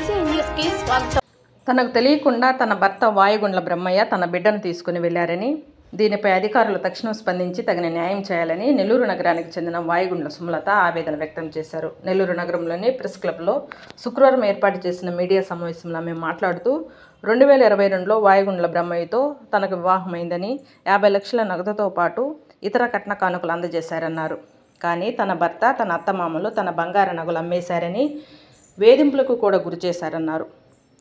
BCN news కి స్వాగతం. తనకు తెలియకుండా తన భర్త వాయుగుండ్ల బ్రహ్మయ్య తన బిడ్డను తీసుకుని వెళ్లారని, దీనిపై అధికారులు తక్షణం స్పందించి తగిన న్యాయం చేయాలని నెల్లూరు నగరానికి చెందిన వాయుగుండ్ల సుమలత ఆవేదన వ్యక్తం చేశారు. నెల్లూరు నగరంలోని ప్రెస్ క్లబ్లో శుక్రవారం ఏర్పాటు చేసిన మీడియా సమావేశంలో ఆమె మాట్లాడుతూ 2022లో వాయుగుండ్ల బ్రహ్మయ్యతో తనకు వివాహమైందని 50 లక్షల నగదుతో పాటు ఇతర కట్న కానుకలు అందజేశారన్నారు. కానీ తన భర్త, తన అత్తమామలు తన బంగారు నగలు అమ్మేశారని, వేధింపులకు కూడా గురి చేశారన్నారు.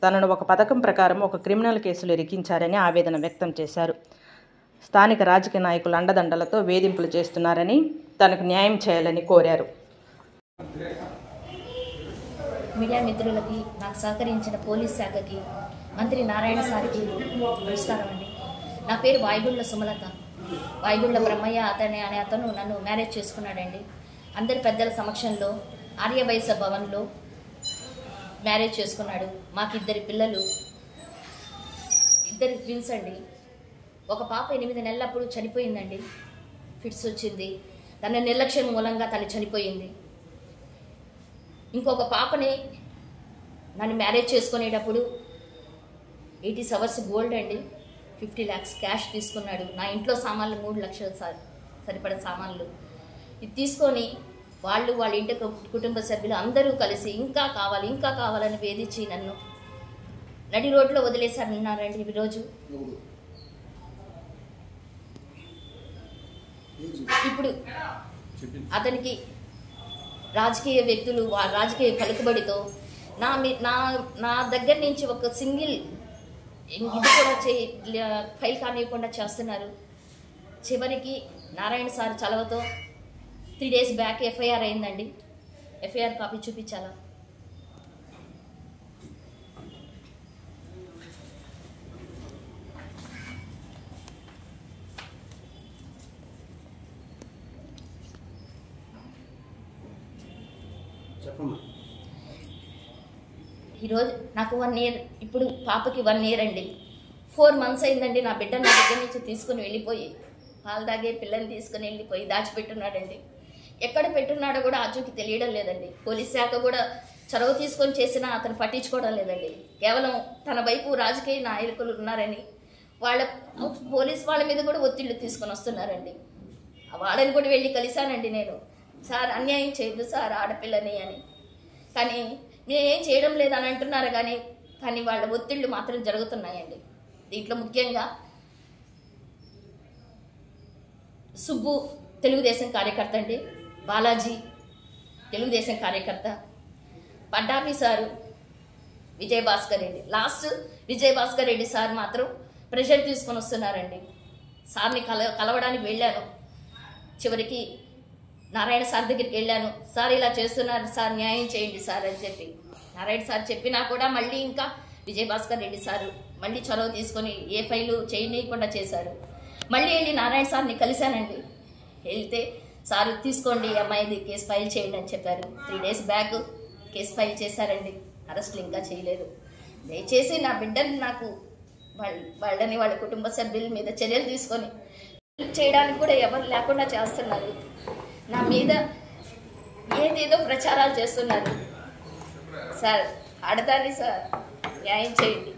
తనను ఒక పథకం ప్రకారం ఒక క్రిమినల్ కేసులు ఇరికించారని ఆవేదన వ్యక్తం చేశారు. స్థానిక రాజకీయ నాయకులు అండదండలతో వేధింపులు చేస్తున్నారని, తనకు న్యాయం చేయాలని కోరారు. మీడియా మిత్రులకి, నాకు సహకరించిన పోలీస్ శాఖకి, మంత్రి నారాయణ సార్కి నమస్కారం అండి. నా పేరు వాయుగుండ్ల సుమలత. వాయుగుండ్ల బ్రహ్మయ్య అనే అతను నన్ను మ్యారేజ్ చేసుకున్నాడండి. అందరి పెద్దల సమక్షంలో ఆర్యవైశ్య భవన్లో మ్యారేజ్ చేసుకున్నాడు. మాకు 2 పిల్లలు, 2 ట్విన్స్ అండి. ఒక పాప 8 నెలలప్పుడు చనిపోయిందండి. ఫిట్స్ వచ్చింది. తన నిర్లక్ష్యం మూలంగా తను చనిపోయింది. ఇంకొక పాపని నన్ను మ్యారేజ్ చేసుకునేటప్పుడు 80 అవర్స్ గోల్డ్ అండి, 50 lakhs క్యాష్ తీసుకున్నాడు. నా ఇంట్లో సామాన్లు 3 లక్షలు సరిపడ సామాన్లు ఇది తీసుకొని వాళ్ళ ఇంటి కుటుంబ సభ్యులు అందరూ కలిసి ఇంకా కావాలని వేధించి నన్ను నడి రోడ్లో వదిలేశారన్నారండి. ఈరోజు ఇప్పుడు అతనికి రాజకీయ వ్యక్తులు రాజకీయ పలుకుబడితో నా దగ్గర నుంచి ఒక సింగిల్ ఇది కూడా ఫైల్ కానివ్వకుండా చేస్తున్నారు. చివరికి నారాయణ సార్ చలవతో 3 days బ్యాక్ ఎఫ్ఐఆర్ అయిందండి. ఎఫ్ఐఆర్ కాపీ చూపించాలా? ఈరోజు నాకు 1 year, ఇప్పుడు పాపకి 1 year అండి. 4 months అయిందండి. నా బిడ్డ నా దగ్గర నుంచి తీసుకుని వెళ్ళిపోయి, పాలు తాగే పిల్లని తీసుకుని వెళ్ళిపోయి దాచిపెట్టున్నాడండి. ఎక్కడ పెట్టున్నాడో కూడా ఆచూకీ తెలియడం లేదండి. పోలీస్ శాఖ కూడా చొరవ తీసుకొని చేసినా అతను పట్టించుకోవడం లేదండి. కేవలం తన వైపు రాజకీయ నాయకులు ఉన్నారని పోలీస్ వాళ్ళ మీద కూడా ఒత్తిళ్లు తీసుకొని వస్తున్నారండి. వాళ్ళని కూడా వెళ్ళి కలిశానండి నేను. సార్, అన్యాయం చేయదు సార్ ఆడపిల్లని అని. కానీ నేనేం చేయడం లేదని అంటున్నారు కానీ వాళ్ళ ఒత్తిళ్లు మాత్రం జరుగుతున్నాయండి. దీంట్లో ముఖ్యంగా సుబ్బు తెలుగుదేశం కార్యకర్త అండి, బాలాజీ తెలుగుదేశం కార్యకర్త, పడ్డాపి sir, Vijayabhaskar Reddy. Last Vijayabhaskar Reddy sir మాత్రం ప్రెషర్ తీసుకొని వస్తున్నారండి. సార్ని కలవడానికి వెళ్ళాను. చివరికి నారాయణ సార్ దగ్గరికి వెళ్ళాను. సార్ ఇలా చేస్తున్నారు సార్, న్యాయం చేయండి సార్ అని చెప్పి నారాయణ సార్ చెప్పినా కూడా మళ్ళీ ఇంకా విజయభాస్కర్ రెడ్డి సారు మళ్ళీ చొరవ తీసుకొని ఏ ఫైలు చేయనీయకుండా చేశారు. మళ్ళీ వెళ్ళి నారాయణ సార్ని కలిశానండి. వెళ్తే సార్ తీసుకోండి అమ్మాయిది కేసు ఫైల్ చేయండి అని చెప్పారు. 3 days బ్యాక్ కేసు ఫైల్ చేశారండి. అరెస్టులు ఇంకా చేయలేదు. దయచేసి నా బిడ్డని నాకు వాళ్ళని వాళ్ళ కుటుంబ సభ్యుల మీద చర్యలు తీసుకొని చేయడానికి కూడా ఎవరు లేకుండా చేస్తున్నారు. నా మీద ఏదేదో ప్రచారాలు చేస్తున్నారు. సార్, ఆడదాన్ని సార్, న్యాయం చేయండి.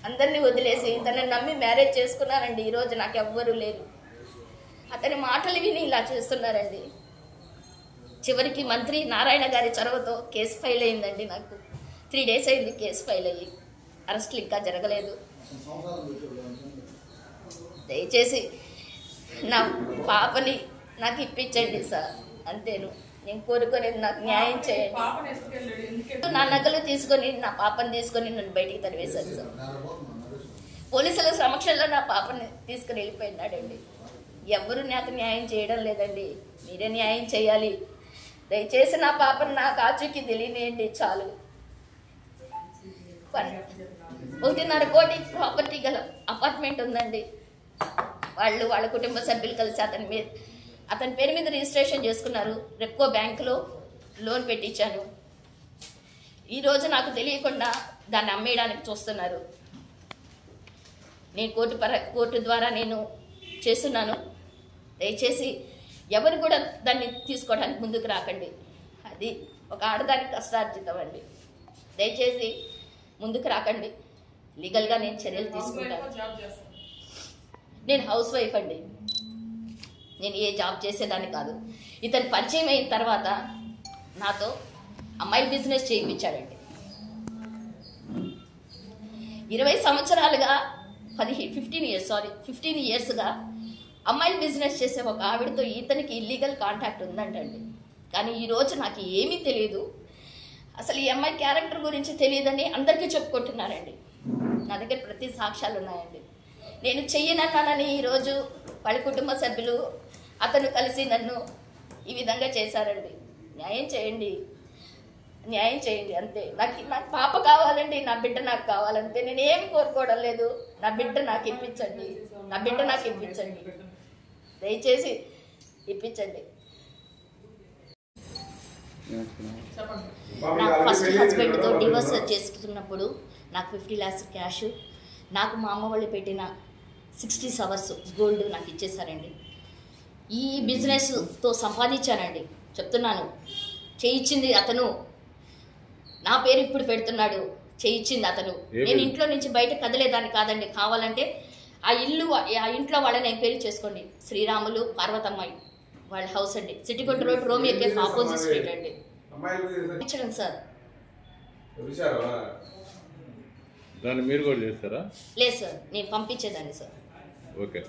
అందరినీ వదిలేసి తనని నమ్మి మ్యారేజ్ చేసుకున్నారండి. ఈరోజు నాకు ఎవ్వరూ లేరు. అతని మాటలు విని ఇలా చేస్తున్నారండి. చివరికి మంత్రి నారాయణ గారి చొరవతో కేసు ఫైల్ అయిందండి. నాకు 3 days అయింది కేసు ఫైల్ అయ్యి. అరెస్టులు ఇంకా జరగలేదు. దయచేసి నా పాపని నాకు ఇప్పించండి సార్, అంతేను నేను కోరుకునేది. నాకు న్యాయం చేయండి. నా నగలు తీసుకొని నా పాపని తీసుకొని నన్ను బయటికి తరివేశారు సార్. పోలీసుల సమక్షంలో నా పాపని తీసుకుని వెళ్ళిపోయినాడండి. ఎవరు నాకు న్యాయం చేయడం లేదండి. మీరే న్యాయం చేయాలి. దయచేసి నా పాపని నాకు ఆచూకీ తెలియనియండి చాలు. 1.5 కోటి ప్రాపర్టీ గల అపార్ట్మెంట్ ఉందండి. వాళ్ళ కుటుంబ సభ్యులు కలిసి అతని పేరు మీద రిజిస్ట్రేషన్ చేసుకున్నారు. రెప్కో బ్యాంకులో లోన్ పెట్టించాను. ఈరోజు నాకు తెలియకుండా దాన్ని అమ్మేయడానికి చూస్తున్నారు. నేను కోర్టు ద్వారా నేను చేస్తున్నాను. దయచేసి ఎవరు కూడా దాన్ని తీసుకోవడానికి ముందుకు రాకండి. అది ఒక ఆడదానికి కష్టార్జితం అండి. దయచేసి ముందుకు రాకండి, లీగల్గా నేను చర్యలు తీసుకుంటాను. నేను హౌస్ వైఫ్ అండి, నేను ఏ జాబ్ చేసేదాన్ని కాదు. ఇతను పరిచయం అయిన తర్వాత నాతో అమ్మాయిల బిజినెస్ చేయించాడండి. 20 సంవత్సరాలుగా 15 ఇయర్స్గా అమ్మాయిల బిజినెస్ చేసే ఒక ఆవిడతో ఇతనికి ఇల్లీగల్ కాంటాక్ట్ ఉందంటండి. కానీ ఈరోజు నాకు ఏమీ తెలియదు, అసలు ఈ అమ్మాయి క్యారెక్టర్ గురించి తెలియదని అందరికీ చెప్పుకుంటున్నారండి. నా దగ్గర ప్రతి సాక్ష్యాలు ఉన్నాయండి. నేను చెయ్యనన్నానని ఈరోజు వాళ్ళ కుటుంబ సభ్యులు అతను కలిసి నన్ను ఈ విధంగా చేశారండి. న్యాయం చేయండి, న్యాయం చేయండి అంతే. నాకు పాప కావాలండి, నా బిడ్డ నాకు కావాలంతే. నేను ఏమి కోరుకోవడం లేదు. నా బిడ్డ నాకు ఇప్పించండి, నా బిడ్డ నాకు ఇప్పించండి, దయచేసి ఇప్పించండి. నా ఫస్ట్ హస్బెండ్తో డివోర్స్ చేసుకున్నప్పుడు నాకు 50 lakhs క్యాష్, నాకు మా అమ్మ వాళ్ళు పెట్టిన 60 hours గోల్డ్ నాకు ఇచ్చేసారండి. ఈ బిజినెస్తో సంపాదించానండి, చెప్తున్నాను. చేయించింది అతను, నా పేరు ఇప్పుడు పెడుతున్నాడు. చేయించింది అతను. నేను ఇంట్లో నుంచి బయట కదిలేదాన్ని కాదండి. కావాలంటే ఆ ఇంట్లో వాళ్ళని ఎంక్వైరీ చేసుకోండి. శ్రీరాములు పార్వతమ్మాయి వాళ్ళ హౌస్ అండి, సిటీకొట్టు road, Romeo cafe opposite street అండి. ఇచ్చడం సార్. దాన్ని మీరు కూడా చేస్తారా? లేదు సార్, నేను పంపించేదాన్ని సార్. ఓకే.